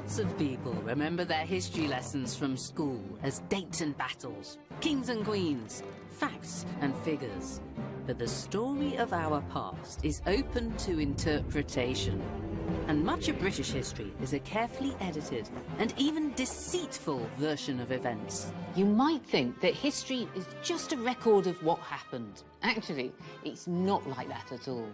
Lots of people remember their history lessons from school as dates and battles, kings and queens, facts and figures. But the story of our past is open to interpretation. And much of British history is a carefully edited and even deceitful version of events. You might think that history is just a record of what happened. Actually, it's not like that at all.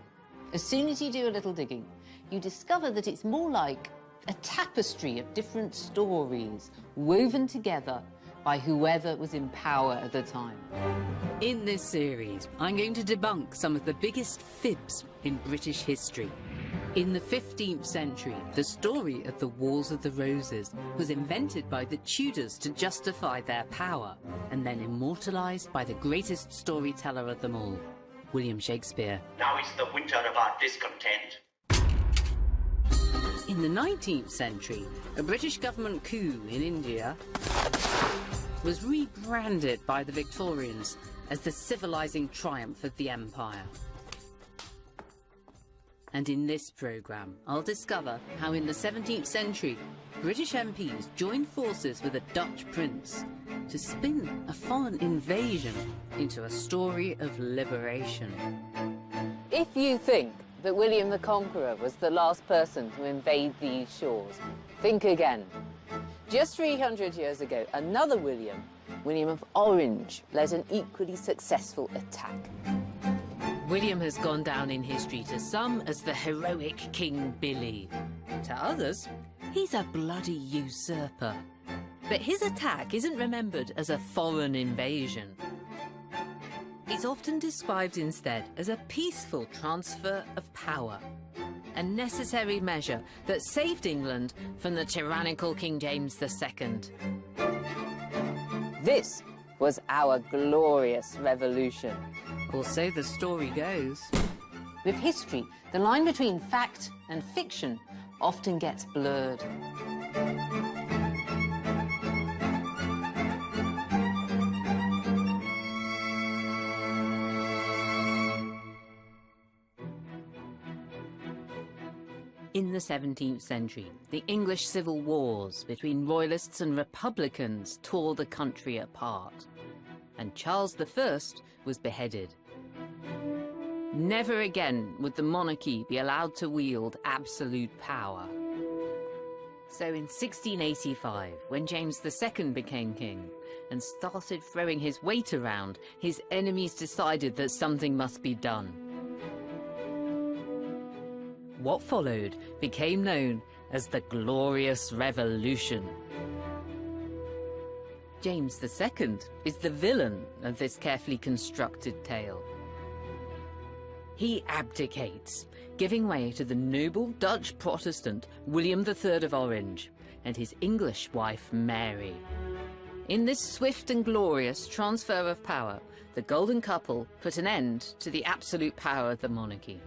As soon as you do a little digging, you discover that it's more like a tapestry of different stories woven together by whoever was in power at the time. In this series, I'm going to debunk some of the biggest fibs in British history. In the 15th century, the story of the Wars of the Roses was invented by the Tudors to justify their power, and then immortalised by the greatest storyteller of them all, William Shakespeare. Now is the winter of our discontent. In the 19th century, a British government coup in India was rebranded by the Victorians as the civilising triumph of the empire. And in this programme, I'll discover how in the 17th century, British MPs joined forces with a Dutch prince to spin a foreign invasion into a story of liberation. If you think that William the Conqueror was the last person to invade these shores, think again. Just 300 years ago, another William, William of Orange, led an equally successful attack. William has gone down in history to some as the heroic King Billy. To others, he's a bloody usurper. But his attack isn't remembered as a foreign invasion. It's often described instead as a peaceful transfer of power, a necessary measure that saved England from the tyrannical King James II. This was our glorious revolution. Or so the story goes. With history, the line between fact and fiction often gets blurred. In the 17th century, the English civil wars between royalists and republicans tore the country apart, and Charles I was beheaded. Never again would the monarchy be allowed to wield absolute power. So in 1685, when James II became king and started throwing his weight around, his enemies decided that something must be done. What followed became known as the Glorious Revolution. James II is the villain of this carefully constructed tale. He abdicates, giving way to the noble Dutch Protestant William III of Orange and his English wife Mary. In this swift and glorious transfer of power, the golden couple put an end to the absolute power of the monarchy.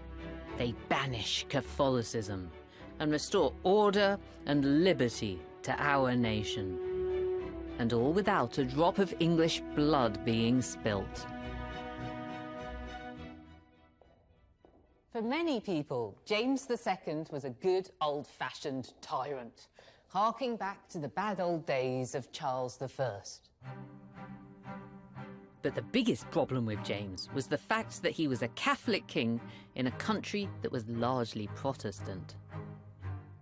They banish Catholicism and restore order and liberty to our nation. And all without a drop of English blood being spilt. For many people, James II was a good old-fashioned tyrant, harking back to the bad old days of Charles I. But the biggest problem with James was the fact that he was a Catholic king in a country that was largely Protestant.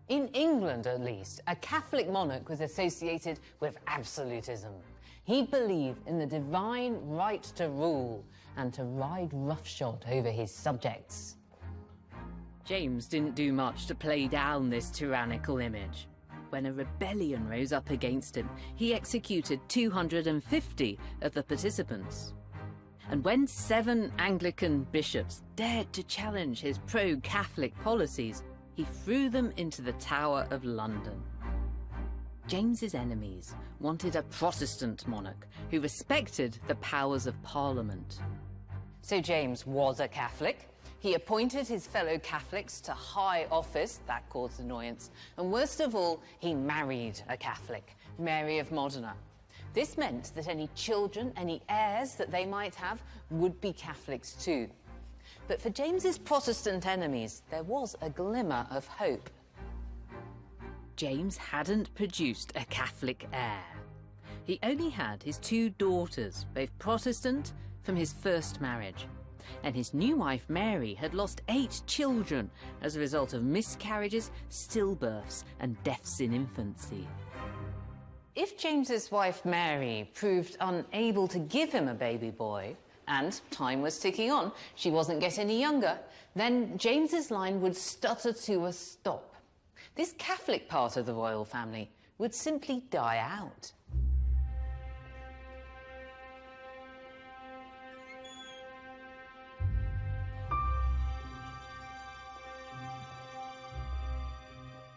In England, at least, a Catholic monarch was associated with absolutism. He believed in the divine right to rule and to ride roughshod over his subjects. James didn't do much to play down this tyrannical image. When a rebellion rose up against him, he executed 250 of the participants. And when 7 Anglican bishops dared to challenge his pro-Catholic policies, he threw them into the Tower of London. James's enemies wanted a Protestant monarch who respected the powers of Parliament. So James was a Catholic. He appointed his fellow Catholics to high office, that caused annoyance, and worst of all, he married a Catholic, Mary of Modena. This meant that any children, any heirs that they might have, would be Catholics too. But for James's Protestant enemies, there was a glimmer of hope. James hadn't produced a Catholic heir. He only had his 2 daughters, both Protestant, from his first marriage. And his new wife, Mary, had lost 8 children as a result of miscarriages, stillbirths, and deaths in infancy. If James's wife, Mary, proved unable to give him a baby boy, and time was ticking on, she wasn't getting any younger, then James's line would stutter to a stop. This Catholic part of the royal family would simply die out.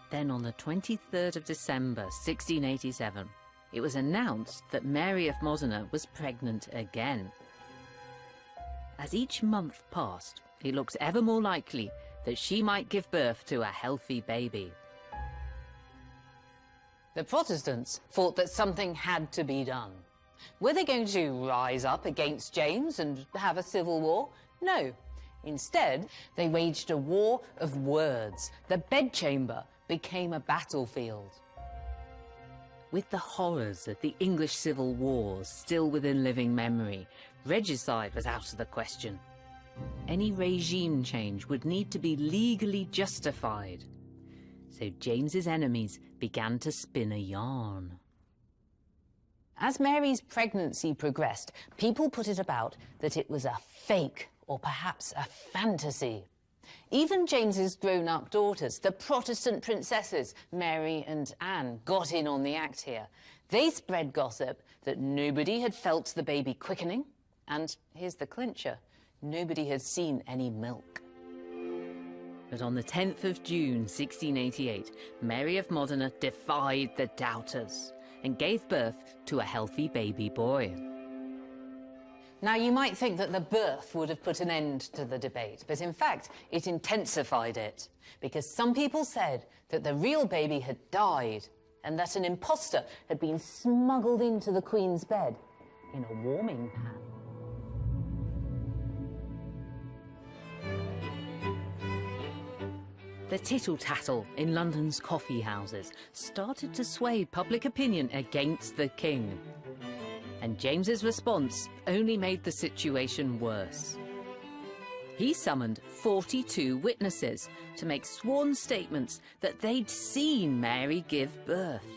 Then on the 23rd of December 1687, it was announced that Mary of Modena was pregnant again. As each month passed, it looked ever more likely that she might give birth to a healthy baby. The Protestants thought that something had to be done. Were they going to rise up against James and have a civil war? No. Instead, they waged a war of words. The bedchamber became a battlefield. With the horrors of the English civil wars still within living memory, regicide was out of the question. Any regime change would need to be legally justified. So James's enemies began to spin a yarn. As Mary's pregnancy progressed, people put it about that it was a fake or perhaps a fantasy. Even James's grown-up daughters, the Protestant princesses, Mary and Anne, got in on the act here. They spread gossip that nobody had felt the baby quickening, and here's the clincher, nobody had seen any milk. But on the 10th of June 1688, Mary of Modena defied the doubters and gave birth to a healthy baby boy. Now, you might think that the birth would have put an end to the debate, but in fact, it intensified it, because some people said that the real baby had died and that an imposter had been smuggled into the Queen's bed in a warming pan. The tittle-tattle in London's coffee houses started to sway public opinion against the king. And James's response only made the situation worse. He summoned 42 witnesses to make sworn statements that they'd seen Mary give birth.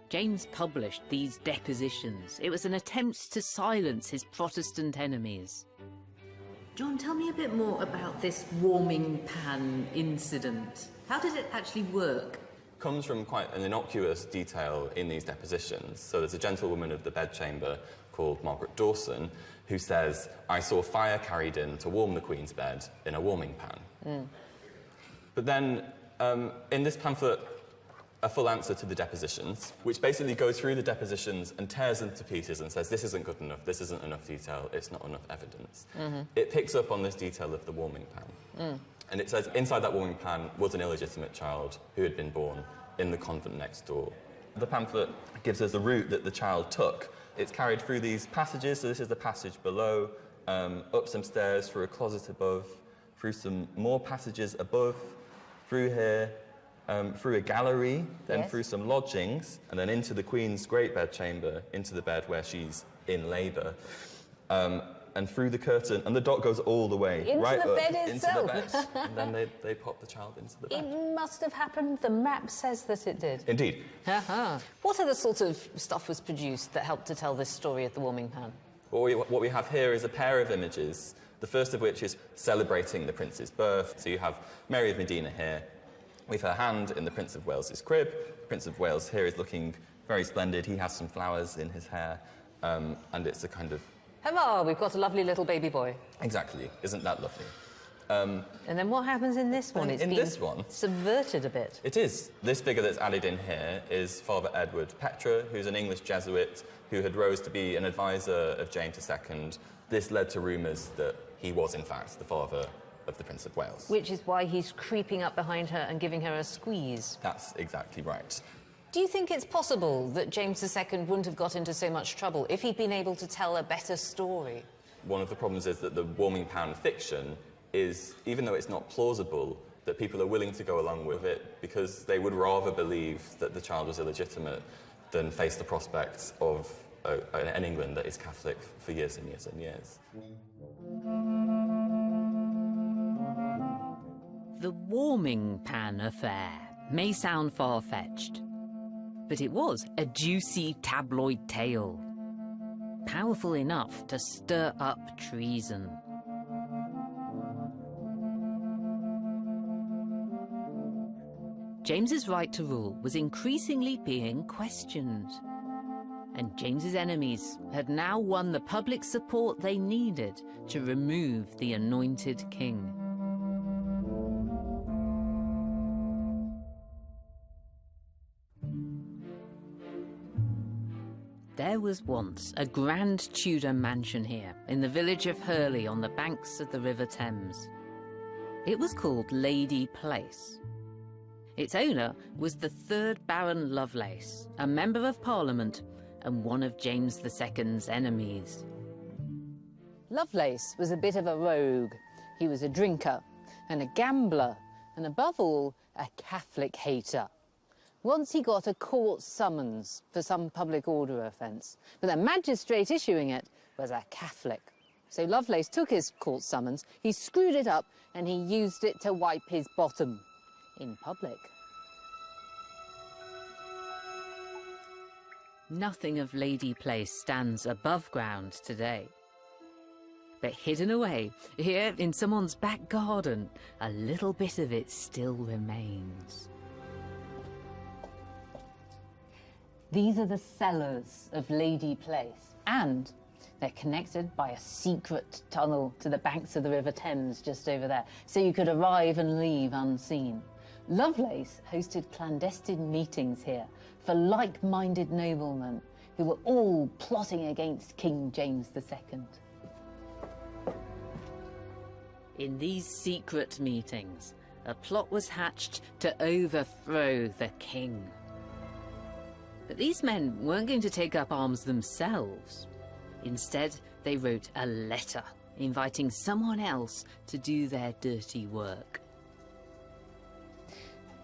James published these depositions. It was an attempt to silence his Protestant enemies. John, tell me a bit more about this warming pan incident. How did it actually work? Comes from quite an innocuous detail in these depositions. So there's a gentlewoman of the bedchamber called Margaret Dawson who says, "I saw fire carried in to warm the Queen's bed in a warming pan." But then in this pamphlet, a full answer to the depositions, which basically goes through the depositions and tears them to pieces and says, this isn't good enough, this isn't enough detail, it's not enough evidence. It picks up on this detail of the warming pan. And it says inside that warming pan was an illegitimate child who had been born in the convent next door. The pamphlet gives us the route that the child took. It's carried through these passages, so this is the passage below, up some stairs, through a closet above, through some more passages above, through here, through a gallery, then through some lodgings, and then into the Queen's great bedchamber, into the bed where she's in labour. And through the curtain, and the dot goes all the way into right the up bed into itself. the bed, and then they pop the child into the bed. It must have happened. The map says that it did. Indeed. What other sort of stuff was produced that helped to tell this story at the warming pan? What we have here is a pair of images, the first of which is celebrating the prince's birth. So you have Mary of Modena here, with her hand in the Prince of Wales's crib. The Prince of Wales here is looking very splendid. He has some flowers in his hair, and it's a kind of... Hurrah, we've got a lovely little baby boy. Exactly. Isn't that lovely? And then what happens in this one? It's in been this one, subverted a bit. It is. This figure that's added in here is Father Edward Petre, who's an English Jesuit who had rose to be an advisor of James II. This led to rumours that he was, in fact, the father of the Prince of Wales. Which is why he's creeping up behind her and giving her a squeeze. That's exactly right. Do you think it's possible that James II wouldn't have got into so much trouble if he'd been able to tell a better story? One of the problems is that the warming pan fiction is, even though it's not plausible, that people are willing to go along with it because they would rather believe that the child was illegitimate than face the prospects of an England that is Catholic for years and years and years. The warming pan affair may sound far-fetched, but it was a juicy tabloid tale, powerful enough to stir up treason. James's right to rule was increasingly being questioned, and James's enemies had now won the public support they needed to remove the anointed king. There was once a grand Tudor mansion here in the village of Hurley on the banks of the River Thames. It was called Lady Place. Its owner was the 3rd Baron Lovelace, a member of Parliament and one of James II's enemies. Lovelace was a bit of a rogue. He was a drinker and a gambler, and above all, a Catholic hater. Once he got a court summons for some public order offence, but the magistrate issuing it was a Catholic. So Lovelace took his court summons, he screwed it up, and he used it to wipe his bottom in public. Nothing of Lady Place stands above ground today. But hidden away, here in someone's back garden, a little bit of it still remains. These are the cellars of Lady Place, and they're connected by a secret tunnel to the banks of the River Thames just over there, so you could arrive and leave unseen. Lovelace hosted clandestine meetings here for like-minded noblemen who were all plotting against King James II. In these secret meetings, a plot was hatched to overthrow the king. But these men weren't going to take up arms themselves. Instead, they wrote a letter inviting someone else to do their dirty work.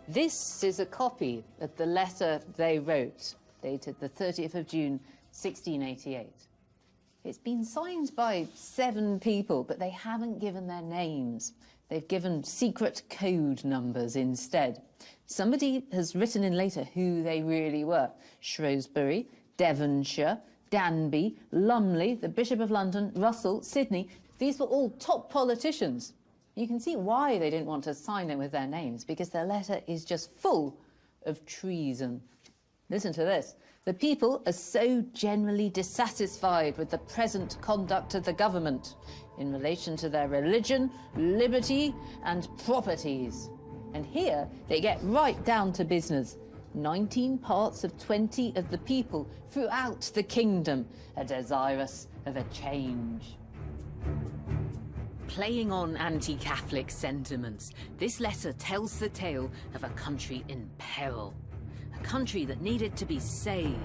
This is a copy of the letter they wrote, dated the 30th of June, 1688. It's been signed by 7 people, but they haven't given their names. They've given secret code numbers instead. Somebody has written in later who they really were. Shrewsbury, Devonshire, Danby, Lumley, the Bishop of London, Russell, Sidney. These were all top politicians. You can see why they didn't want to sign it with their names, because their letter is just full of treason. Listen to this. The people are so generally dissatisfied with the present conduct of the government in relation to their religion, liberty, and properties. And here they get right down to business. 19 parts of 20 of the people throughout the kingdom are desirous of a change. Playing on anti-Catholic sentiments, this letter tells the tale of a country in peril, a country that needed to be saved.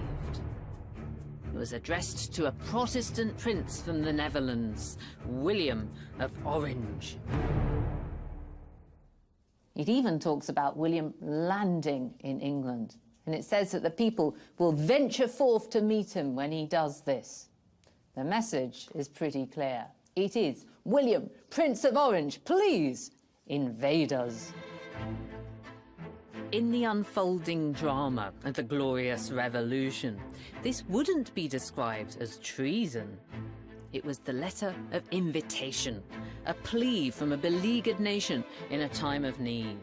It was addressed to a Protestant prince from the Netherlands, William of Orange. It even talks about William landing in England, and it says that the people will venture forth to meet him when he does this. The message is pretty clear. It is, William, Prince of Orange, please invade us. In the unfolding drama of the Glorious Revolution, this wouldn't be described as treason. It was the letter of invitation, a plea from a beleaguered nation in a time of need.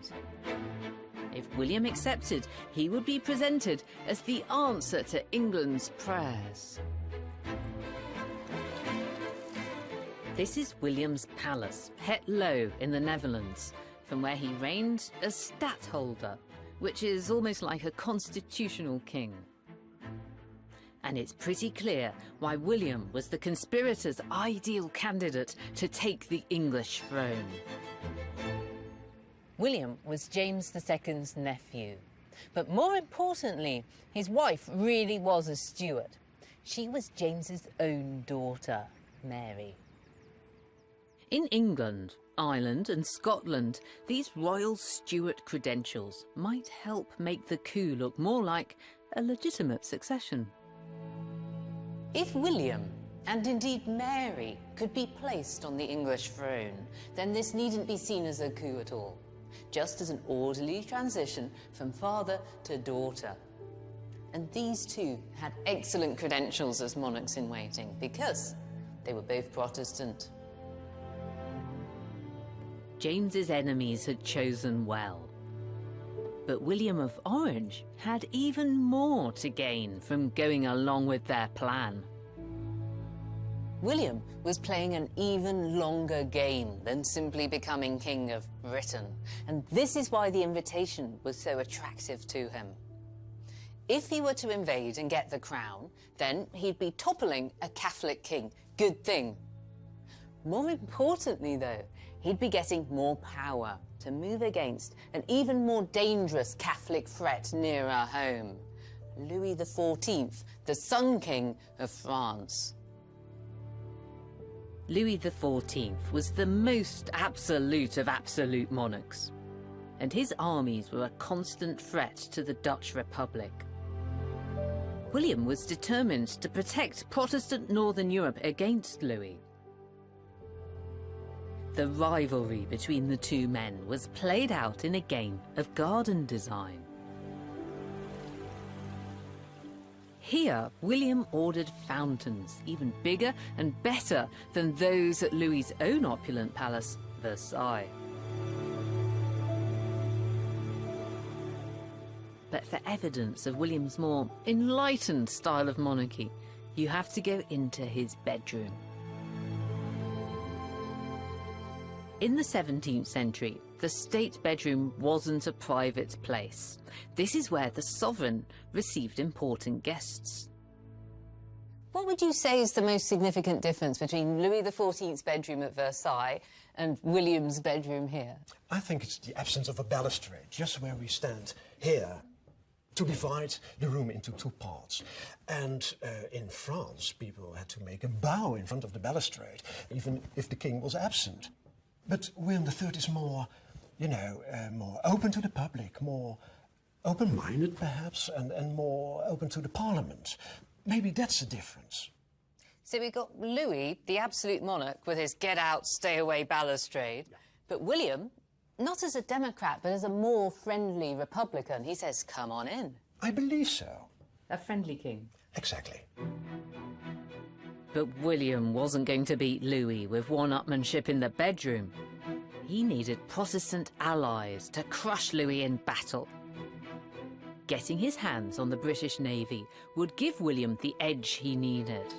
If William accepted, he would be presented as the answer to England's prayers. This is William's palace, Het Loo in the Netherlands, from where he reigned as stadtholder, which is almost like a constitutional king. And it's pretty clear why William was the conspirators' ideal candidate to take the English throne. William was James II's nephew, but more importantly, his wife really was a Stuart. She was James's own daughter, Mary. In England, Ireland and Scotland, these royal Stuart credentials might help make the coup look more like a legitimate succession. If William, and indeed Mary, could be placed on the English throne, then this needn't be seen as a coup at all, just as an orderly transition from father to daughter. And these two had excellent credentials as monarchs in waiting because they were both Protestant. James's enemies had chosen well. But William of Orange had even more to gain from going along with their plan. William was playing an even longer game than simply becoming King of Britain, and this is why the invitation was so attractive to him. If he were to invade and get the crown, then he'd be toppling a Catholic king. Good thing. More importantly, though, he'd be getting more power to move against an even more dangerous Catholic threat nearer home, Louis XIV, the Sun King of France. Louis XIV was the most absolute of absolute monarchs, and his armies were a constant threat to the Dutch Republic. William was determined to protect Protestant Northern Europe against Louis. The rivalry between the two men was played out in a game of garden design. Here, William ordered fountains, even bigger and better than those at Louis's own opulent palace, Versailles. But for evidence of William's more enlightened style of monarchy, you have to go into his bedroom. In the 17th century, the state bedroom wasn't a private place. This is where the sovereign received important guests. What would you say is the most significant difference between Louis XIV's bedroom at Versailles and William's bedroom here? I think it's the absence of a balustrade, just where we stand here, to divide the room into two parts. And in France, people had to make a bow in front of the balustrade, even if the king was absent. But William III is more, you know, more open to the public, more open-minded perhaps, and more open to the parliament. Maybe that's the difference. So we got Louis, the absolute monarch, with his get-out, stay-away balustrade, but William, not as a Democrat, but as a more friendly Republican, he says, come on in. I believe so. A friendly king. Exactly. But William wasn't going to beat Louis with one-upmanship in the bedroom. He needed Protestant allies to crush Louis in battle. Getting his hands on the British Navy would give William the edge he needed.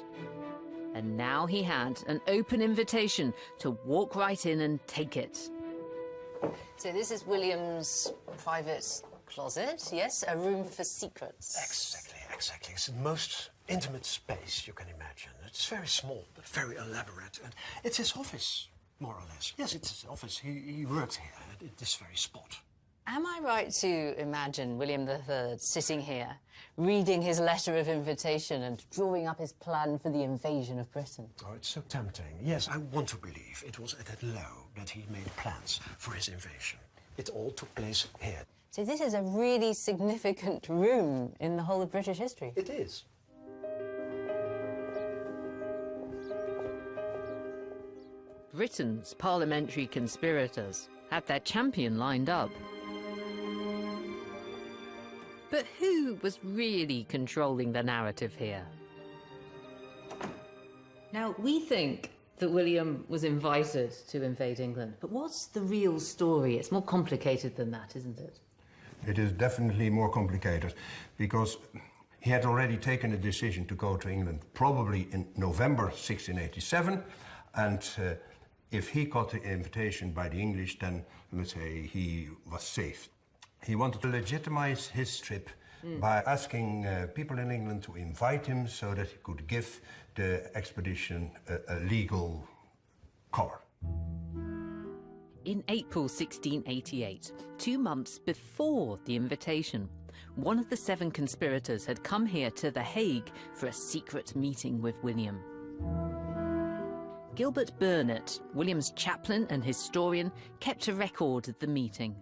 And now he had an open invitation to walk right in and take it. So this is William's private closet, yes? A room for secrets. Exactly. It's the most intimate space you can imagine. It's very small, but very elaborate. And it's his office, more or less. Yes, it's his office. He works here at this very spot. Am I right to imagine William III sitting here, reading his letter of invitation and drawing up his plan for the invasion of Britain? Oh, it's so tempting. Yes, I want to believe it was at that low that he made plans for his invasion. It all took place here. So this is a really significant room in the whole of British history. It is. Britain's parliamentary conspirators had their champion lined up. But who was really controlling the narrative here? Now, we think that William was invited to invade England, but what's the real story? It's more complicated than that, isn't it? It is definitely more complicated, because he had already taken a decision to go to England probably in November 1687, and if he got the invitation by the English, then, let's say, he was safe. He wanted to legitimize his trip by asking people in England to invite him so that he could give the expedition a legal cover. In April 1688, 2 months before the invitation, one of the 7 conspirators had come here to The Hague for a secret meeting with William. Gilbert Burnet, William's chaplain and historian, kept a record of the meeting.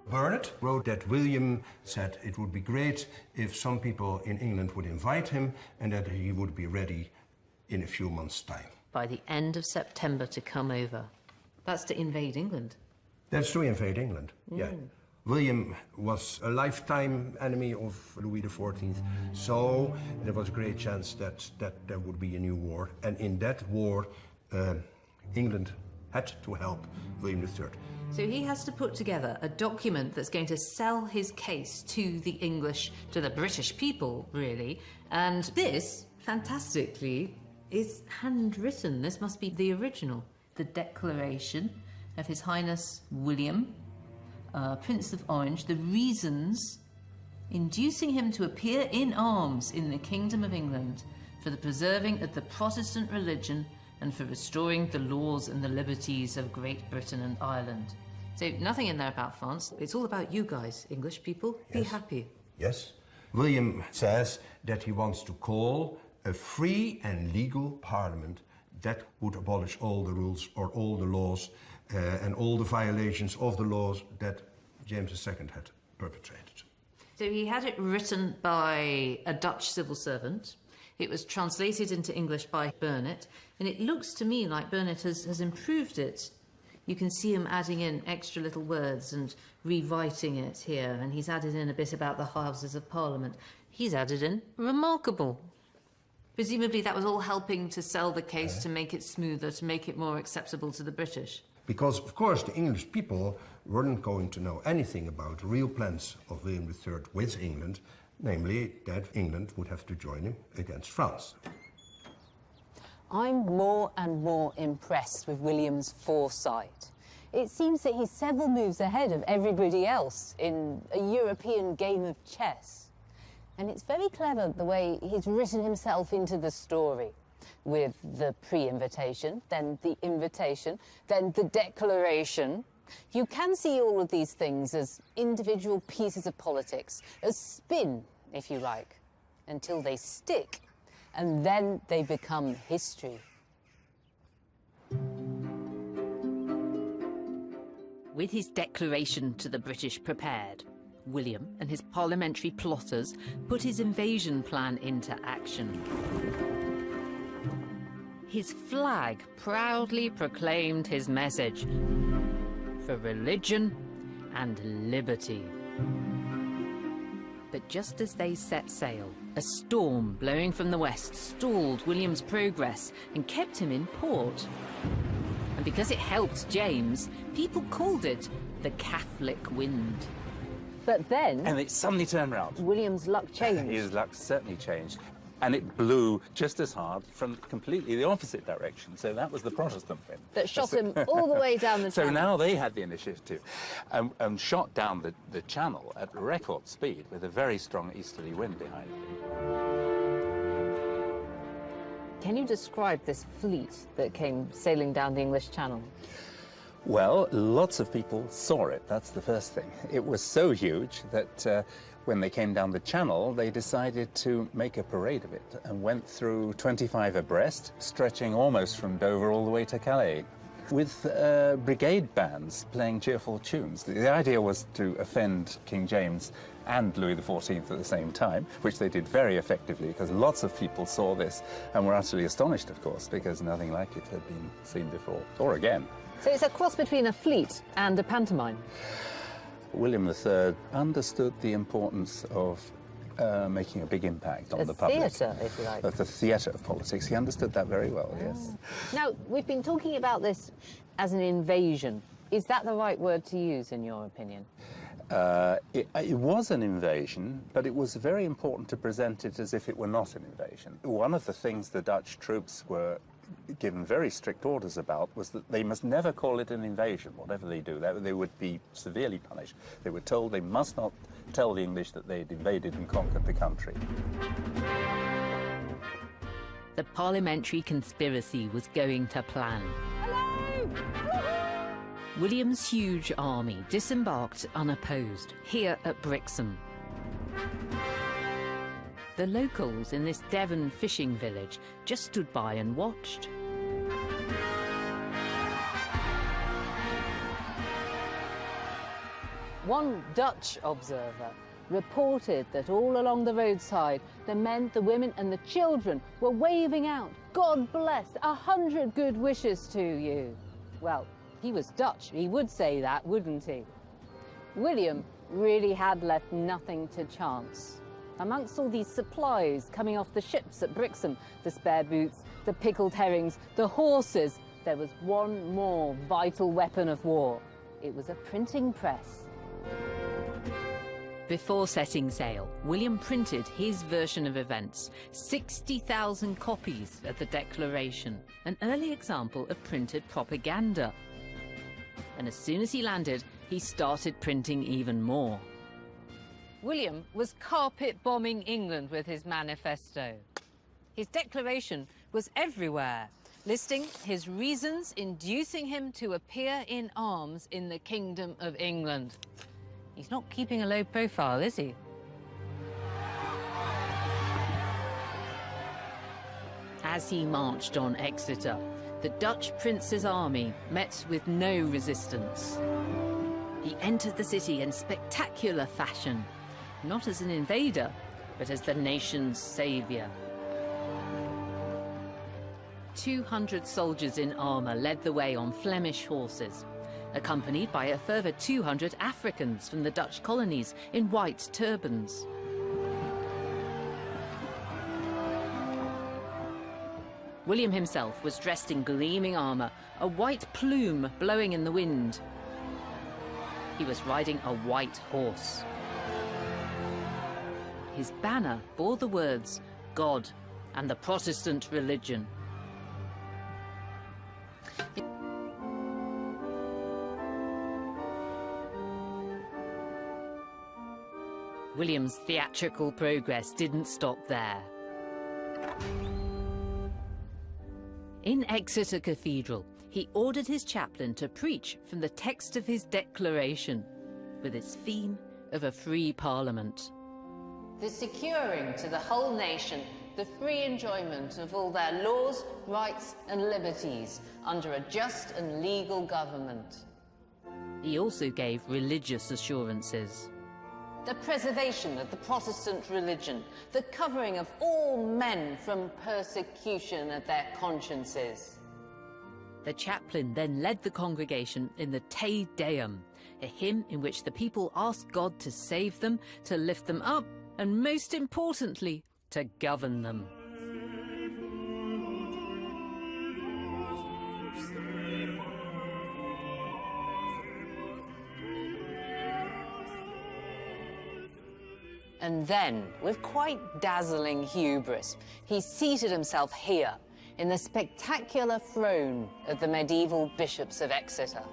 Burnet wrote that William said it would be great if some people in England would invite him and that he would be ready in a few months' time. By the end of September to come over. That's to invade England. That's to invade England, yeah. William was a lifetime enemy of Louis XIV, so there was a great chance that there would be a new war. And in that war, England had to help William III. So he has to put together a document that's going to sell his case to the English, to the British people, really. And this, fantastically, is handwritten. This must be the original. The Declaration of His Highness William, Prince of Orange, the reasons inducing him to appear in arms in the Kingdom of England for the preserving of the Protestant religion and for restoring the laws and the liberties of Great Britain and Ireland. So nothing in there about France. It's all about you guys, English people. Be happy. Yes. William says that he wants to call a free and legal parliament that would abolish all the rules or all the laws and all the violations of the laws that James II had perpetrated. So he had it written by a Dutch civil servant. It was translated into English by Burnet, and it looks to me like Burnet has improved it. You can see him adding in extra little words and rewriting it here, and he's added in a bit about the Houses of Parliament. He's added in remarkable. Presumably that was all helping to sell the case, to make it smoother, to make it more acceptable to the British. Because, of course, the English people weren't going to know anything about the real plans of William III with England, namely that England would have to join him against France. I'm more and more impressed with William's foresight. It seems that he's several moves ahead of everybody else in a European game of chess. And it's very clever the way he's written himself into the story, with the pre-invitation, then the invitation, then the declaration. You can see all of these things as individual pieces of politics, as spin, if you like, until they stick, and then they become history. With his declaration to the British prepared, William and his parliamentary plotters put his invasion plan into action. His flag proudly proclaimed his message for religion and liberty. But just as they set sail, a storm blowing from the west stalled William's progress and kept him in port. And because it helped James, people called it the Catholic wind. But then... And it suddenly turned round. William's luck changed. His luck certainly changed. And it blew just as hard from completely the opposite direction. So that was the Protestant wind. That shot him all the way down the channel. So now they had the initiative and shot down the channel at record speed with a very strong easterly wind behind it. Can you describe this fleet that came sailing down the English Channel? Well, lots of people saw it. That's the first thing. It was so huge that when they came down the channel, they decided to make a parade of it and went through 25 abreast, stretching almost from Dover all the way to Calais, with brigade bands playing cheerful tunes. The idea was to offend King James and Louis XIV at the same time, which they did very effectively, because lots of people saw this and were utterly astonished, of course, because nothing like it had been seen before, or again. So it's a cross between a fleet and a pantomime. William III understood the importance of making a big impact on the public. Theatre, if you like. Of the theatre of politics. He understood that very well, yes. Now, we've been talking about this as an invasion. Is that the right word to use, in your opinion? It was an invasion, but it was very important to present it as if it were not an invasion. One of the things the Dutch troops were given very strict orders about was that they must never call it an invasion. Whatever they do, they would be severely punished. They were told they must not tell the English that they'd invaded and conquered the country. The parliamentary conspiracy was going to plan. Hello! William's huge army disembarked unopposed here at Brixham. The locals in this Devon fishing village just stood by and watched. One Dutch observer reported that all along the roadside, the men, the women and the children were waving out, "God bless, 100 good wishes to you." Well, he was Dutch. He would say that, wouldn't he? William really had left nothing to chance. Amongst all these supplies coming off the ships at Brixham, the spare boots, the pickled herrings, the horses, there was one more vital weapon of war. It was a printing press. Before setting sail, William printed his version of events, 60,000 copies of the Declaration, an early example of printed propaganda. And as soon as he landed, he started printing even more. William was carpet bombing England with his manifesto. His declaration was everywhere, listing his reasons inducing him to appear in arms in the Kingdom of England. He's not keeping a low profile, is he? As he marched on Exeter, the Dutch prince's army met with no resistance. He entered the city in spectacular fashion, not as an invader, but as the nation's saviour. 200 soldiers in armour led the way on Flemish horses, accompanied by a further 200 Africans from the Dutch colonies in white turbans. William himself was dressed in gleaming armour, a white plume blowing in the wind. He was riding a white horse. His banner bore the words, "God and the Protestant religion." William's theatrical progress didn't stop there. In Exeter Cathedral, he ordered his chaplain to preach from the text of his declaration, with its theme of a free parliament. The securing to the whole nation the free enjoyment of all their laws, rights and liberties under a just and legal government. He also gave religious assurances. The preservation of the Protestant religion, the covering of all men from persecution of their consciences. The chaplain then led the congregation in the Te Deum, a hymn in which the people asked God to save them, to lift them up, and most importantly, to govern them. And then, with quite dazzling hubris, he seated himself here, in the spectacular throne of the medieval bishops of Exeter.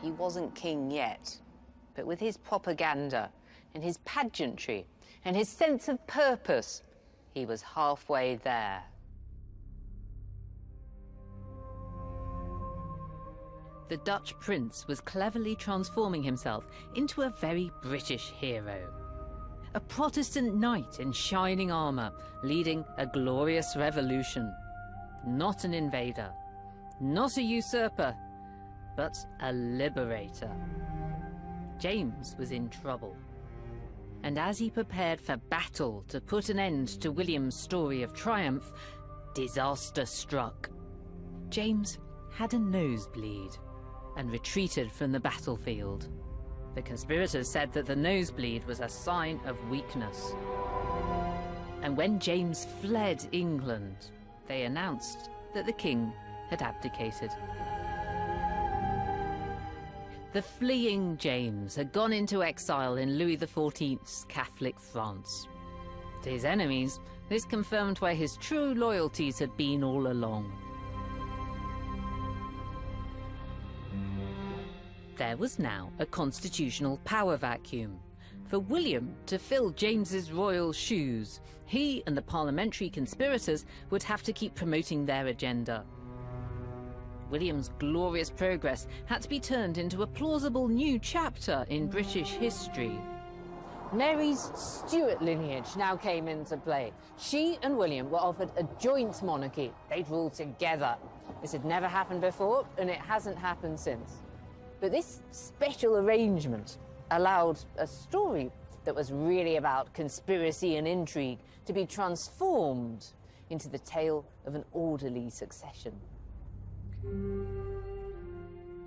He wasn't king yet, but with his propaganda and his pageantry and his sense of purpose, he was halfway there. The Dutch prince was cleverly transforming himself into a very British hero. A Protestant knight in shining armour, leading a glorious revolution. Not an invader, not a usurper, but a liberator. James was in trouble. And as he prepared for battle to put an end to William's story of triumph, disaster struck. James had a nosebleed and retreated from the battlefield. The conspirators said that the nosebleed was a sign of weakness. And when James fled England, they announced that the king had abdicated. The fleeing James had gone into exile in Louis XIV's Catholic France. To his enemies, this confirmed where his true loyalties had been all along. There was now a constitutional power vacuum. For William to fill James's royal shoes, he and the parliamentary conspirators would have to keep promoting their agenda. William's glorious progress had to be turned into a plausible new chapter in British history. Mary's Stuart lineage now came into play. She and William were offered a joint monarchy. They'd rule together. This had never happened before, and it hasn't happened since. But this special arrangement allowed a story that was really about conspiracy and intrigue to be transformed into the tale of an orderly succession.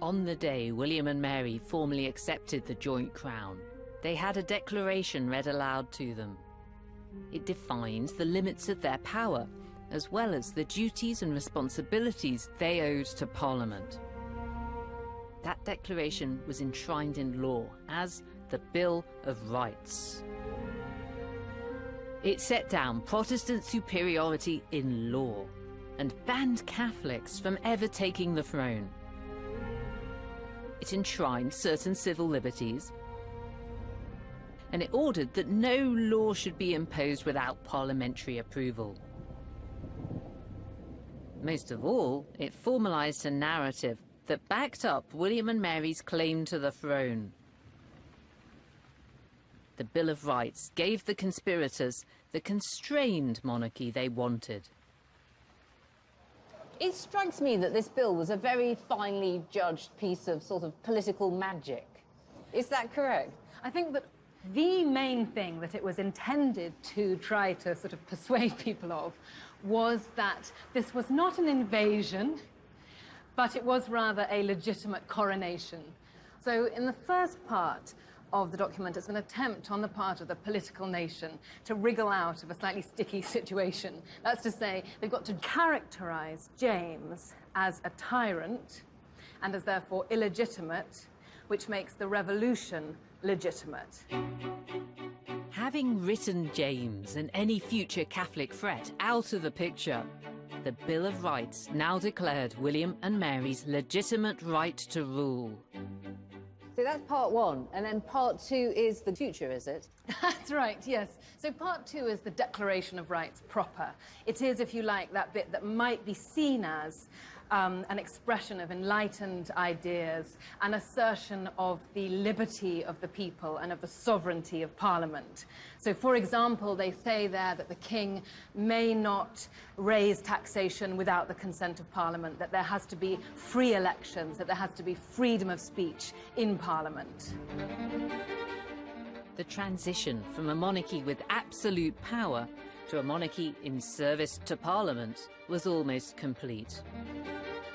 On the day William and Mary formally accepted the joint crown, they had a declaration read aloud to them. It defined the limits of their power, as well as the duties and responsibilities they owed to Parliament. That declaration was enshrined in law as the Bill of Rights. It set down Protestant superiority in law and banned Catholics from ever taking the throne. It enshrined certain civil liberties, and it ordered that no law should be imposed without parliamentary approval. Most of all, it formalised a narrative that backed up William and Mary's claim to the throne. The Bill of Rights gave the conspirators the constrained monarchy they wanted. It strikes me that this bill was a very finely judged piece of sort of political magic. Is that correct? I think that the main thing that it was intended to try to sort of persuade people of was that this was not an invasion, but it was rather a legitimate coronation. So in the first part of the document, it's an attempt on the part of the political nation to wriggle out of a slightly sticky situation. That's to say, they've got to characterize James as a tyrant and as therefore illegitimate, which makes the revolution legitimate. Having written James and any future Catholic threat out of the picture, the Bill of Rights now declared William and Mary's legitimate right to rule. So that's part one, and then part two is the future, is it? That's right, yes. So part two is the Declaration of Rights proper. It is, if you like, that bit that might be seen as an expression of enlightened ideas, an assertion of the liberty of the people and of the sovereignty of Parliament. So, for example, they say there that the king may not raise taxation without the consent of Parliament, that there has to be free elections, that there has to be freedom of speech in Parliament. The transition from a monarchy with absolute power to a monarchy in service to Parliament was almost complete.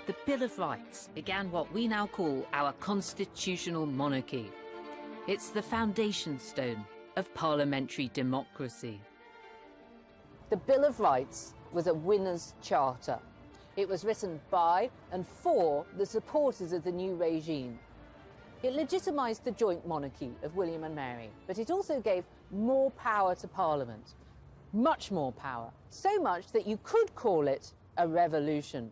The Bill of Rights began what we now call our constitutional monarchy. It's the foundation stone of parliamentary democracy. The Bill of Rights was a winner's charter. It was written by and for the supporters of the new regime. It legitimised the joint monarchy of William and Mary, but it also gave more power to Parliament. Much more power. So much that you could call it a revolution.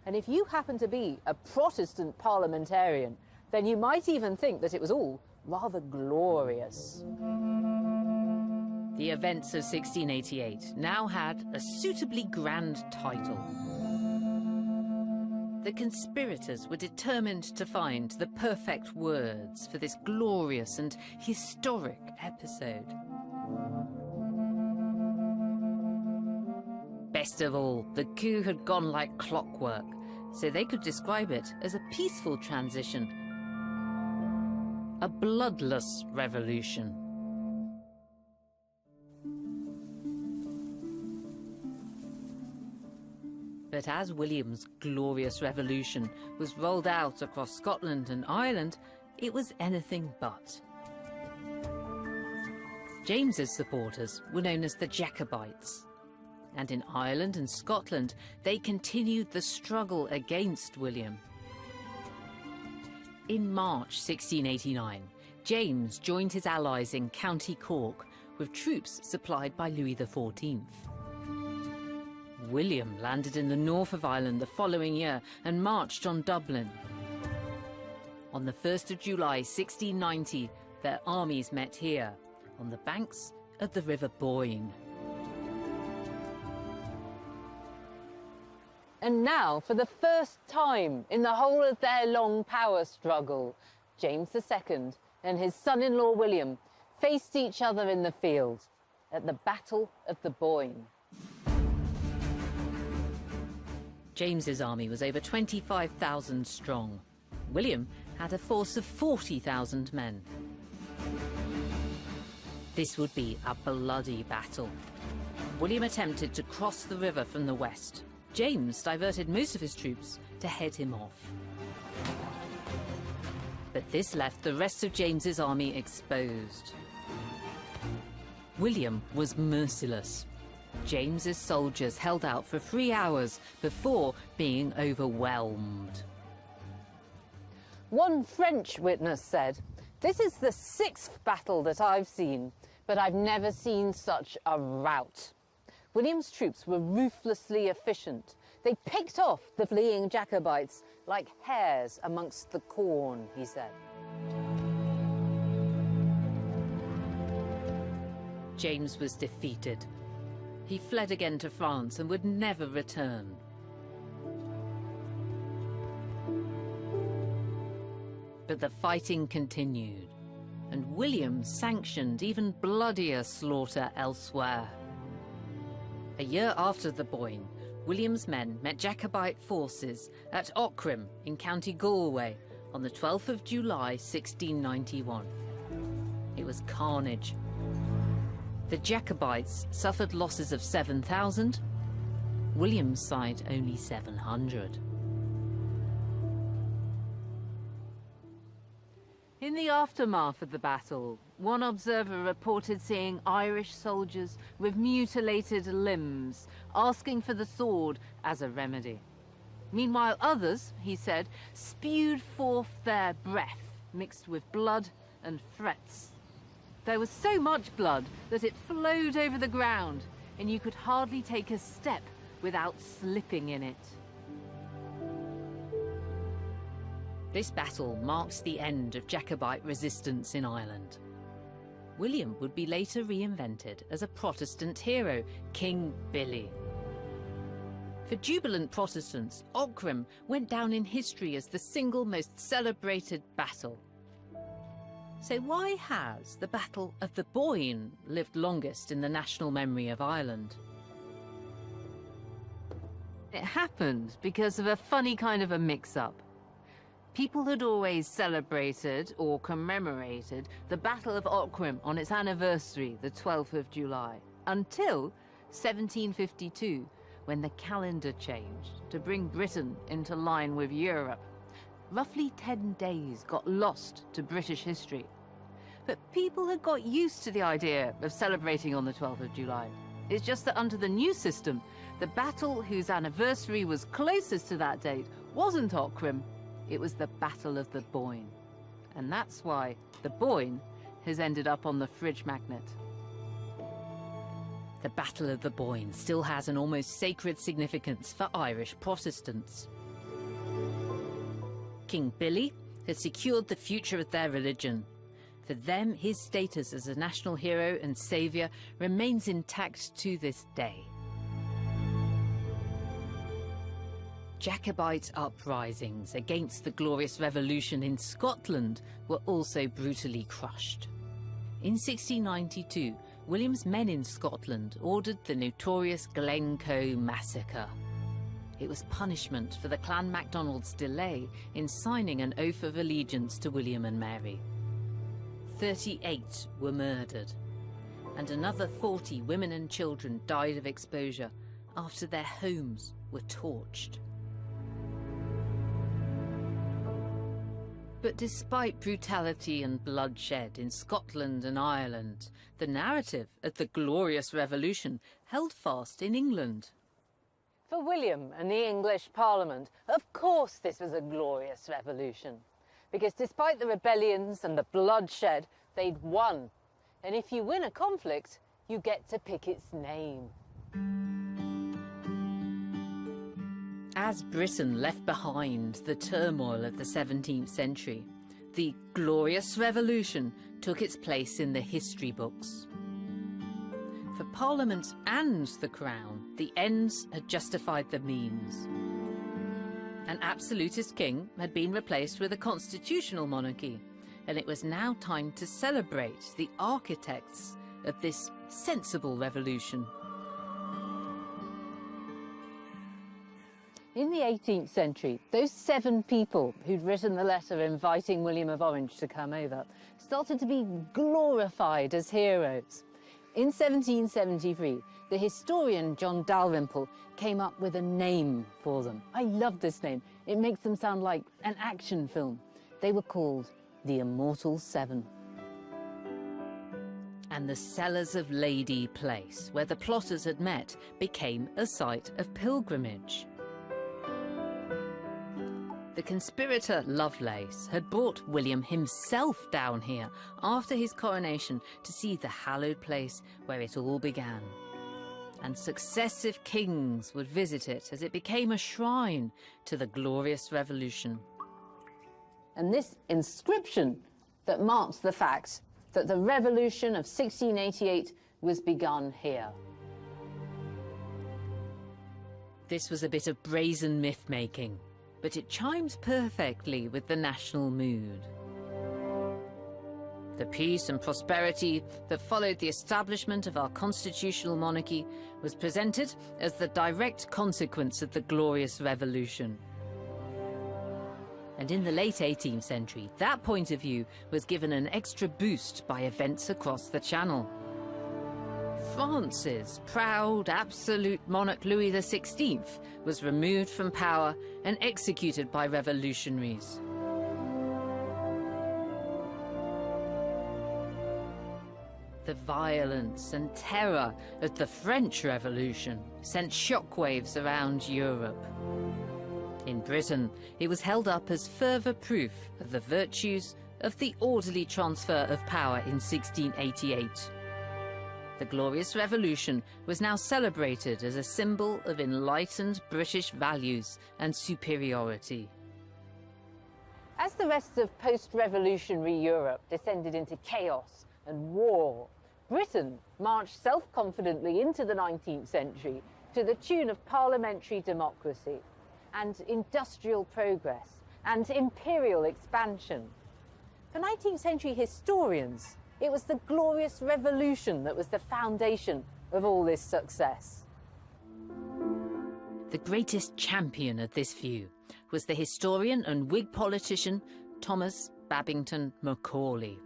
And if you happen to be a Protestant parliamentarian, then you might even think that it was all rather glorious. The events of 1688 now had a suitably grand title. The conspirators were determined to find the perfect words for this glorious and historic episode. Best of all, the coup had gone like clockwork, so they could describe it as a peaceful transition. A bloodless revolution. But as William's glorious revolution was rolled out across Scotland and Ireland, it was anything but. James's supporters were known as the Jacobites. And in Ireland and Scotland, they continued the struggle against William. In March 1689, James joined his allies in County Cork with troops supplied by Louis XIV. William landed in the north of Ireland the following year and marched on Dublin. On the 1st of July 1690, their armies met here, on the banks of the River Boyne. And now, for the first time in the whole of their long power struggle, James II and his son-in-law William faced each other in the field at the Battle of the Boyne. James's army was over 25,000 strong. William had a force of 40,000 men. This would be a bloody battle. William attempted to cross the river from the west. James diverted most of his troops to head him off. But this left the rest of James's army exposed. William was merciless. James's soldiers held out for 3 hours before being overwhelmed. One French witness said, "This is the 6th battle that I've seen, but I've never seen such a rout." William's troops were ruthlessly efficient. They picked off the fleeing Jacobites like hares amongst the corn, he said. James was defeated. He fled again to France and would never return. But the fighting continued, and William sanctioned even bloodier slaughter elsewhere. A year after the Boyne, William's men met Jacobite forces at Aughrim in County Galway on the 12th of July 1691. It was carnage. The Jacobites suffered losses of 7,000, William's side only 700. In the aftermath of the battle, one observer reported seeing Irish soldiers with mutilated limbs, asking for the sword as a remedy. Meanwhile, others, he said, spewed forth their breath mixed with blood and threats. There was so much blood that it flowed over the ground, and you could hardly take a step without slipping in it. This battle marked the end of Jacobite resistance in Ireland. William would be later reinvented as a Protestant hero, King Billy. For jubilant Protestants, Aughrim went down in history as the single most celebrated battle. So why has the Battle of the Boyne lived longest in the national memory of Ireland? It happened because of a funny kind of a mix-up. People had always celebrated or commemorated the Battle of Aughrim on its anniversary, the 12th of July, until 1752, when the calendar changed to bring Britain into line with Europe. Roughly 10 days got lost to British history. But people had got used to the idea of celebrating on the 12th of July. It's just that under the new system, the battle whose anniversary was closest to that date wasn't Aughrim, it was the Battle of the Boyne. And that's why the Boyne has ended up on the fridge magnet. The Battle of the Boyne still has an almost sacred significance for Irish Protestants. King Billy had secured the future of their religion. For them, his status as a national hero and saviour remains intact to this day. Jacobite uprisings against the Glorious Revolution in Scotland were also brutally crushed. In 1692, William's men in Scotland ordered the notorious Glencoe massacre. It was punishment for the Clan MacDonald's delay in signing an oath of allegiance to William and Mary. 38 were murdered, and another 40 women and children died of exposure after their homes were torched. But despite brutality and bloodshed in Scotland and Ireland, the narrative of the Glorious Revolution held fast in England. For William and the English Parliament, of course this was a glorious revolution. Because despite the rebellions and the bloodshed, they'd won. And if you win a conflict, you get to pick its name. As Britain left behind the turmoil of the 17th century, the Glorious Revolution took its place in the history books. For Parliament and the Crown, the ends had justified the means. An absolutist king had been replaced with a constitutional monarchy, and it was now time to celebrate the architects of this sensible revolution. In the 18th century, those 7 people who'd written the letter inviting William of Orange to come over started to be glorified as heroes. In 1773, the historian John Dalrymple came up with a name for them. I love this name. It makes them sound like an action film. They were called the Immortal Seven. And the cellars of Lady Place, where the plotters had met, became a site of pilgrimage. The conspirator Lovelace had brought William himself down here after his coronation to see the hallowed place where it all began. And successive kings would visit it as it became a shrine to the glorious revolution. And this inscription that marks the fact that the revolution of 1688 was begun here. This was a bit of brazen myth-making, but it chimes perfectly with the national mood. The peace and prosperity that followed the establishment of our constitutional monarchy was presented as the direct consequence of the glorious revolution. And in the late 18th century, that point of view was given an extra boost by events across the Channel. France's proud, absolute monarch Louis XVI was removed from power and executed by revolutionaries. The violence and terror of the French Revolution sent shockwaves around Europe. In Britain, it was held up as further proof of the virtues of the orderly transfer of power in 1688. The Glorious Revolution was now celebrated as a symbol of enlightened British values and superiority. As the rest of post-revolutionary Europe descended into chaos and war, Britain marched self-confidently into the 19th century to the tune of parliamentary democracy and industrial progress and imperial expansion. For 19th century historians, it was the Glorious Revolution that was the foundation of all this success. The greatest champion of this view was the historian and Whig politician Thomas Babington Macaulay.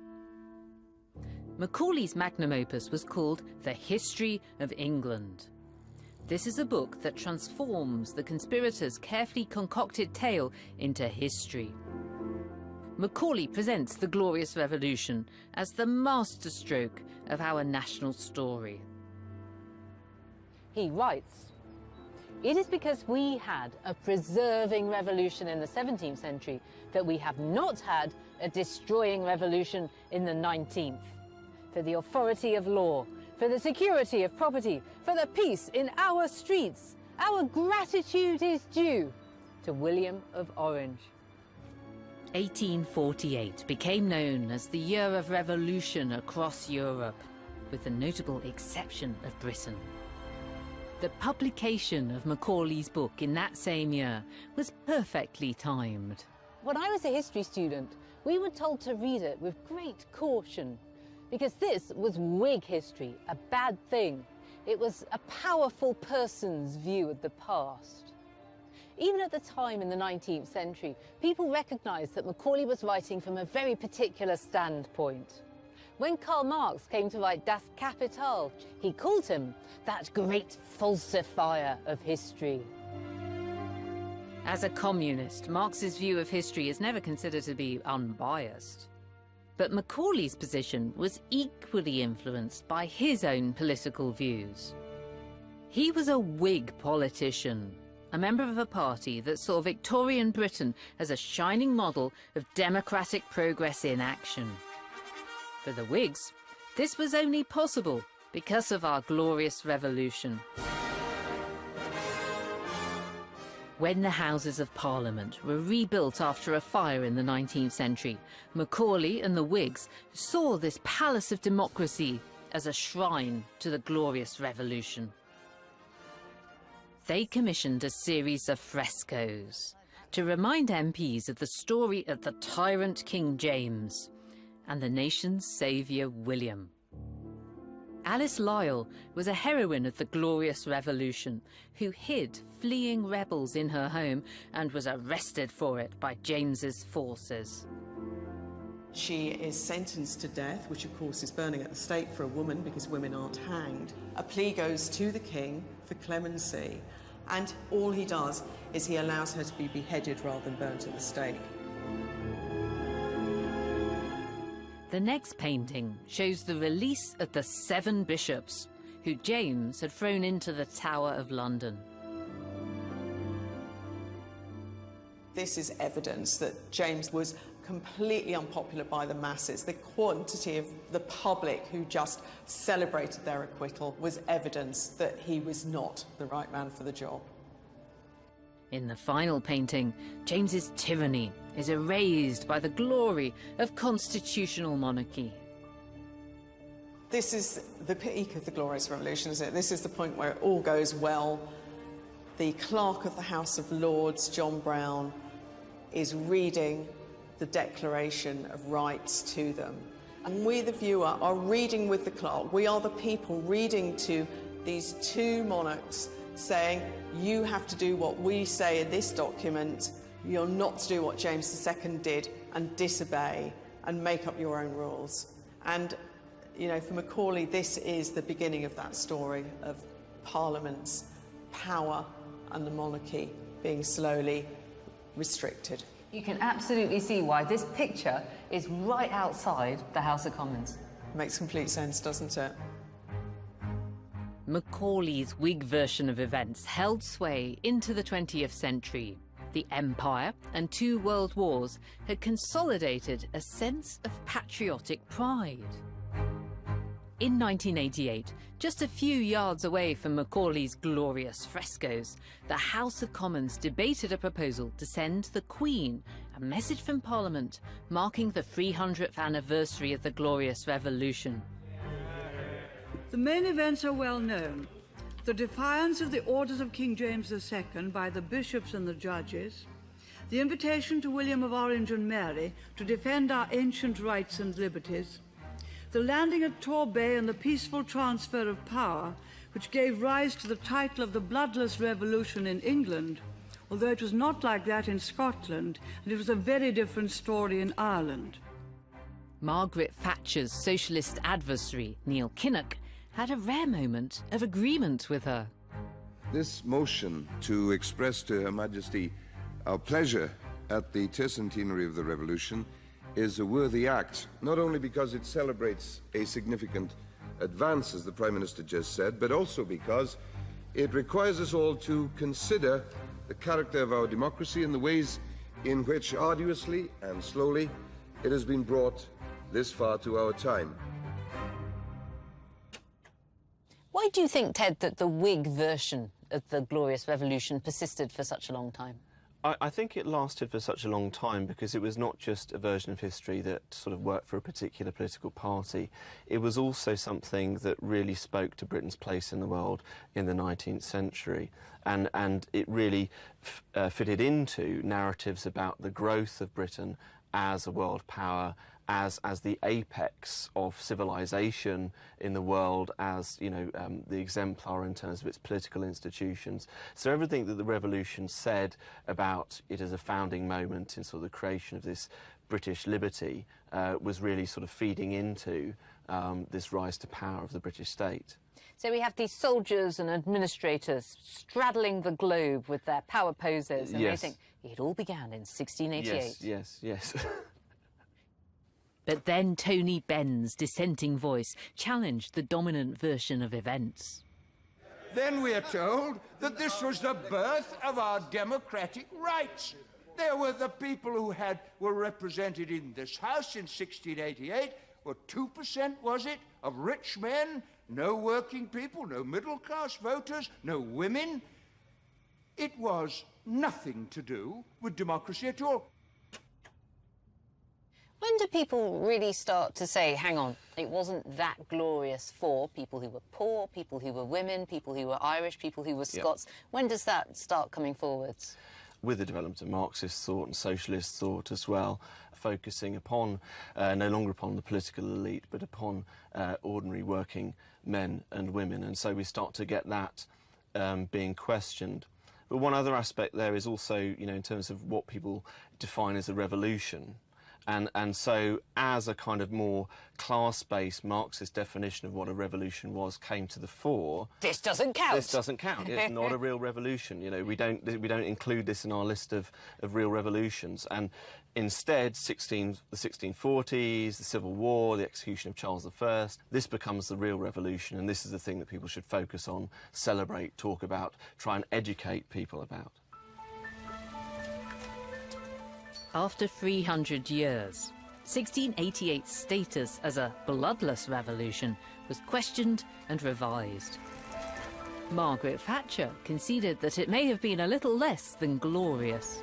Macaulay's magnum opus was called The History of England. This is a book that transforms the conspirators' carefully concocted tale into history. Macaulay presents the Glorious Revolution as the masterstroke of our national story. He writes, "It is because we had a preserving revolution in the 17th century that we have not had a destroying revolution in the 19th. For the authority of law, for the security of property, for the peace in our streets, our gratitude is due to William of Orange." 1848 became known as the year of revolution across Europe, with the notable exception of Britain. The publication of Macaulay's book in that same year was perfectly timed. When I was a history student, we were told to read it with great caution, because this was Whig history, a bad thing. It was a powerful person's view of the past. Even at the time in the 19th century, people recognised that Macaulay was writing from a very particular standpoint. When Karl Marx came to write Das Kapital, he called him that great falsifier of history. As a communist, Marx's view of history is never considered to be unbiased. But Macaulay's position was equally influenced by his own political views. He was a Whig politician, a member of a party that saw Victorian Britain as a shining model of democratic progress in action. For the Whigs, this was only possible because of our glorious revolution. When the Houses of Parliament were rebuilt after a fire in the 19th century, Macaulay and the Whigs saw this palace of democracy as a shrine to the glorious revolution. They commissioned a series of frescoes to remind MPs of the story of the tyrant King James and the nation's saviour William. Alice Lisle was a heroine of the Glorious Revolution who hid fleeing rebels in her home and was arrested for it by James's forces. She is sentenced to death, which of course is burning at the stake for a woman because women aren't hanged. A plea goes to the king for clemency, and all he does is he allows her to be beheaded rather than burnt at the stake. The next painting shows the release of the 7 bishops who James had thrown into the Tower of London. This is evidence that James was completely unpopular by the masses. The quantity of the public who just celebrated their acquittal was evidence that he was not the right man for the job. In the final painting, James's tyranny is erased by the glory of constitutional monarchy. This is the peak of the Glorious Revolution, isn't it? This is the point where it all goes well. The Clerk of the House of Lords, John Brown, is reading the Declaration of Rights to them. And we, the viewer, are reading with the clerk. We are the people reading to these 2 monarchs saying, you have to do what we say in this document. You're not to do what James II did and disobey and make up your own rules. And, you know, for Macaulay, this is the beginning of that story of Parliament's power and the monarchy being slowly restricted. You can absolutely see why this picture is right outside the House of Commons. Makes complete sense, doesn't it? Macaulay's Whig version of events held sway into the 20th century. The Empire and 2 world wars had consolidated a sense of patriotic pride. In 1988, just a few yards away from Macaulay's glorious frescoes, the House of Commons debated a proposal to send the Queen a message from Parliament marking the 300th anniversary of the Glorious Revolution. The main events are well known. The defiance of the orders of King James II by the bishops and the judges, the invitation to William of Orange and Mary to defend our ancient rights and liberties, the landing at Torbay and the peaceful transfer of power, which gave rise to the title of the Bloodless Revolution in England, although it was not like that in Scotland, and it was a very different story in Ireland. Margaret Thatcher's socialist adversary, Neil Kinnock, had a rare moment of agreement with her. This motion to express to Her Majesty our pleasure at the tercentenary of the Revolution is a worthy act, not only because it celebrates a significant advance, as the Prime Minister just said, but also because it requires us all to consider the character of our democracy and the ways in which arduously and slowly it has been brought this far to our time. Why do you think, Ted, that the Whig version of the Glorious Revolution persisted for such a long time? I think it lasted for such a long time because it was not just a version of history that sort of worked for a particular political party. It was also something that really spoke to Britain's place in the world in the 19th century. And it really fitted into narratives about the growth of Britain as a world power, as the apex of civilization in the world, as, you know, the exemplar in terms of its political institutions. So everything that the revolution said about it as a founding moment in sort of the creation of this British liberty was really sort of feeding into this rise to power of the British state. So we have these soldiers and administrators straddling the globe with their power poses, and Yes. they think it all began in 1688. Yes. But then Tony Benn's dissenting voice challenged the dominant version of events. Then we are told that this was the birth of our democratic rights. There were the people who were represented in this House in 1688. Well, 2%, was it, of rich men, no working people, no middle-class voters, no women. It was nothing to do with democracy at all. When do people really start to say, hang on, it wasn't that glorious for people who were poor, people who were women, people who were Irish, people who were Scots? When does that start coming forwards? with the development of Marxist thought and socialist thought as well, focusing upon, no longer upon the political elite, but upon ordinary working men and women. And so we start to get that being questioned. But one other aspect there is also, you know, in terms of what people define as a revolution. And so as a kind of more class-based Marxist definition of what a revolution was came to the fore... This doesn't count. This doesn't count. It's not a real revolution. You know, we don't include this in our list of real revolutions. And instead, the 1640s, the Civil War, the execution of Charles I, this becomes the real revolution, and this is the thing that people should focus on, celebrate, talk about, try and educate people about. After 300 years, 1688's status as a bloodless revolution was questioned and revised. Margaret Thatcher conceded that it may have been a little less than glorious.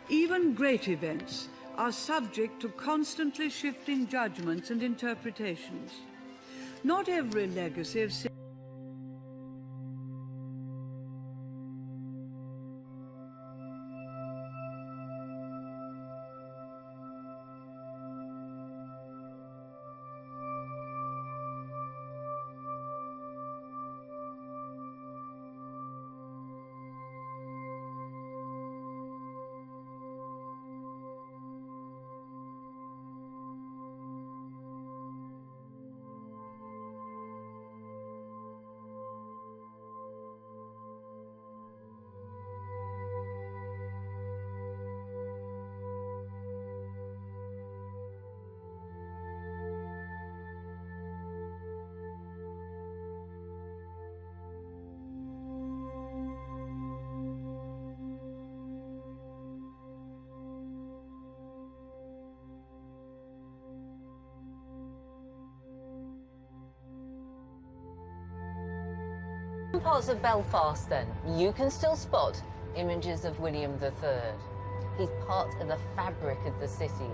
Even great events are subject to constantly shifting judgments and interpretations. Not every legacy of parts of Belfast, then, you can still spot images of William III. He's part of the fabric of the city,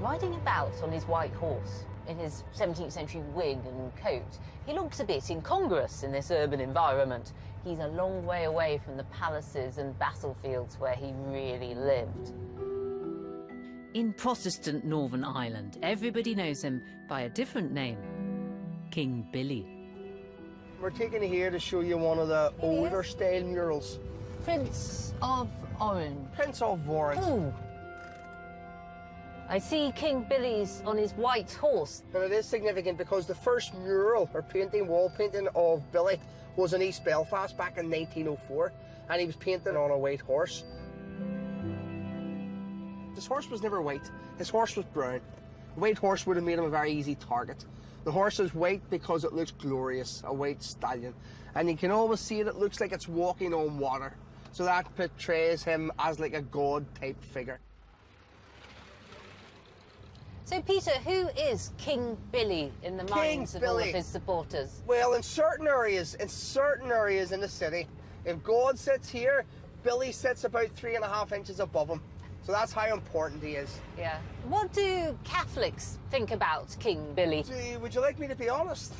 riding about on his white horse in his 17th century wig and coat. He looks a bit incongruous in this urban environment. He's a long way away from the palaces and battlefields where he really lived. In Protestant Northern Ireland, everybody knows him by a different name, King Billy. We're taking it here to show you one of the older style murals. Prince of Orange. Prince of Orange. Ooh. I see King Billy's on his white horse. And it is significant because the first mural or painting, wall painting of Billy was in East Belfast back in 1904, and he was painted on a white horse. His horse was never white. His horse was brown. A white horse would have made him a very easy target. The horse is white because it looks glorious, a white stallion. And you can always see it looks like it's walking on water. So that portrays him as like a god-type figure. So, Peter, who is King Billy in the minds of all of his supporters? Well, in certain areas in the city, if God sits here, Billy sits about 3.5 inches above him. So that's how important he is. Yeah. What do Catholics think about King Billy? Would you like me to be honest?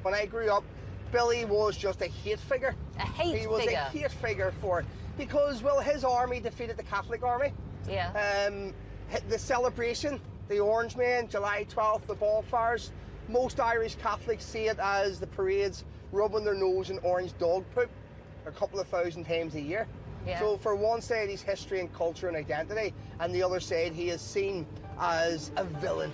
When I grew up, Billy was just a hate figure. A hate figure? He was a hate figure because, well, his army defeated the Catholic army. Yeah. The celebration, the Orange Men, July 12th, the bonfires, most Irish Catholics see it as the parades rubbing their nose in orange dog poop a couple of thousand times a year. Yeah. So for one side he's history and culture and identity, and the other side he is seen as a villain.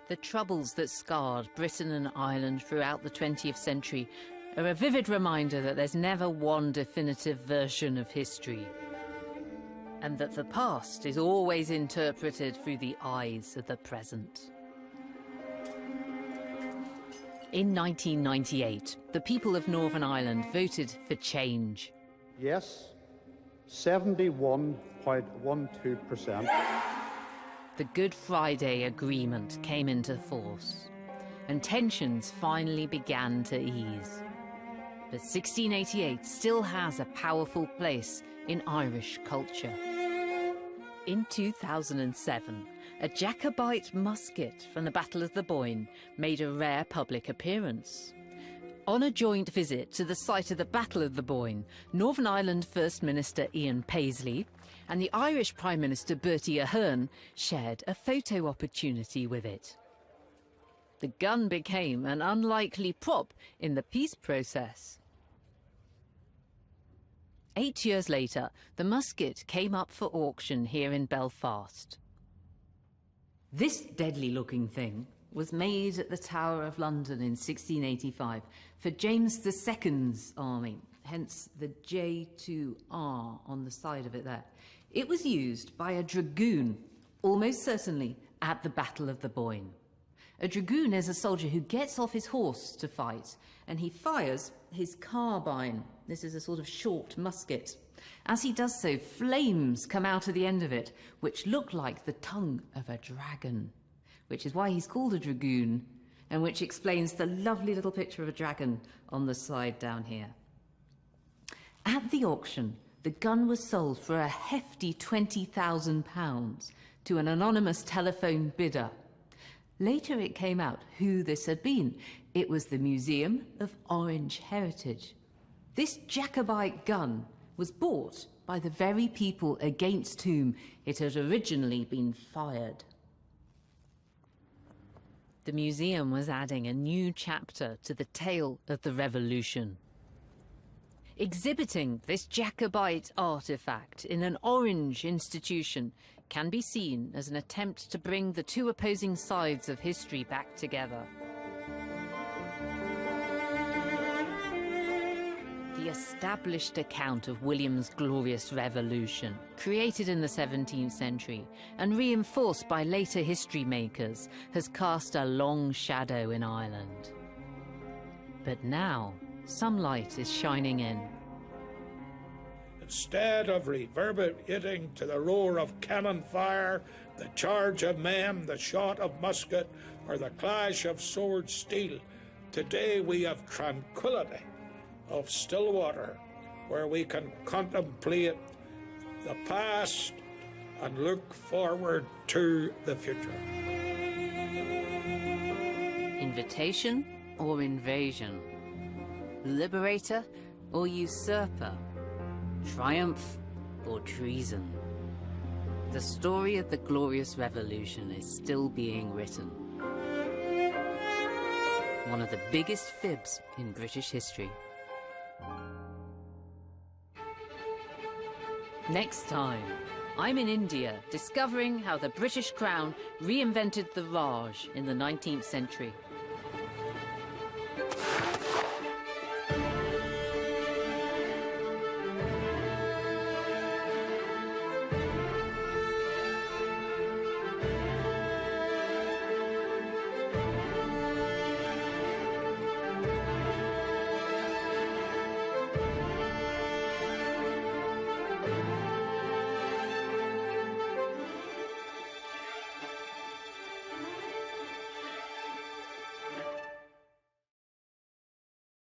The troubles that scarred Britain and Ireland throughout the 20th century are a vivid reminder that there's never one definitive version of history, and that the past is always interpreted through the eyes of the present. In 1998, the people of Northern Ireland voted for change. Yes, 71.12%. The Good Friday Agreement came into force, and tensions finally began to ease. But 1688 still has a powerful place in Irish culture. In 2007, a Jacobite musket from the Battle of the Boyne made a rare public appearance. On a joint visit to the site of the Battle of the Boyne, Northern Ireland First Minister Ian Paisley and the Irish Prime Minister Bertie Ahern shared a photo opportunity with it. The gun became an unlikely prop in the peace process. 8 years later, the musket came up for auction here in Belfast. This deadly-looking thing was made at the Tower of London in 1685 for James II's army, hence the J2R on the side of it there. It was used by a dragoon, almost certainly at the Battle of the Boyne. A dragoon is a soldier who gets off his horse to fight, and he fires his carbine. This is a sort of short musket. As he does so, flames come out of the end of it, which look like the tongue of a dragon, which is why he's called a dragoon, and which explains the lovely little picture of a dragon on the side down here. At the auction, the gun was sold for a hefty £20,000 to an anonymous telephone bidder. Later it came out who this had been. It was the Museum of Orange Heritage. This Jacobite gun was bought by the very people against whom it had originally been fired. The museum was adding a new chapter to the tale of the Revolution. Exhibiting this Jacobite artifact in an orange institution can be seen as an attempt to bring the two opposing sides of history back together. The established account of William's glorious revolution, created in the 17th century and reinforced by later history makers, has cast a long shadow in Ireland. But now, some light is shining in. Instead of reverberating to the roar of cannon fire, the charge of men, the shot of musket, or the clash of sword steel, today we have tranquility of still water, where we can contemplate the past and look forward to the future. Invitation or invasion? Liberator or usurper? Triumph or treason? The story of the Glorious Revolution is still being written. One of the biggest fibs in British history. Next time, I'm in India discovering how the British Crown reinvented the Raj in the 19th century.